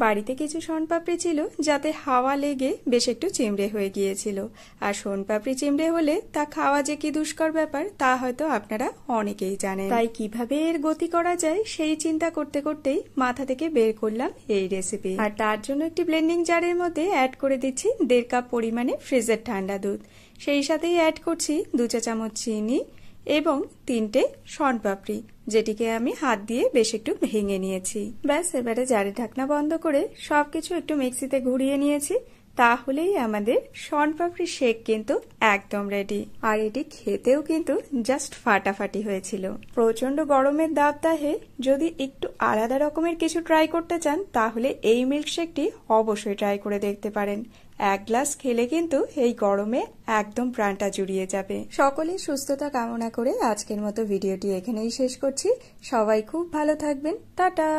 বাড়িতে কিছু শনপাপড়ি ছিল যাতে হাওয়া লেগে বেশ একটু চিমড়ে হয়ে গিয়েছিল। আর শনপাপড়ি চিমড়ে হলে তা খাওয়া যে কি দুষ্কর ব্যাপার তা হয়তো আপনারা অনেকেই জানেন। তাই কিভাবে এর গতি করা যায় সেই চিন্তা করতে করতেই মাথা থেকে বের করলাম এই রেসিপি। আর তার জন্য একটি ব্লেন্ডিং জারের মধ্যে অ্যাড করে দিচ্ছি 1.5 কাপ পরিমাণে ফ্রিজের ঠান্ডা দুধ। সেই সাথেই অ্যাড করছি 2 চা চামচ চিনি এবং 3টে শনপাপড়ি, যেটিকে আমি হাত দিয়ে বেশ একটু ভেঙে নিয়েছি। ব্যাস, এবারে জারের ঢাকনা বন্ধ করে সবকিছু একটু মিক্সিতে ঘুরিয়ে নিয়েছি। তাহলেই আমাদের শনপাপড়ি শেক কিন্তু একদম রেডি। আর এটি খেতেও কিন্তু জাস্ট ফাটাফাটি হয়েছিল। প্রচন্ড গরমের দাবদাহে যদি একটু আলাদা রকমের কিছু ট্রাই করতে চান তাহলে এই মিল্কশেকটি অবশ্যই ট্রাই করে দেখতে পারেন। 1 গ্লাস খেলে কিন্তু এই গরমে একদম প্রাণটা জুড়িয়ে যাবে। সকলের সুস্থতা কামনা করে আজকের মতো ভিডিওটি এখানেই শেষ করছি। সবাই খুব ভালো থাকবেন। টাটা।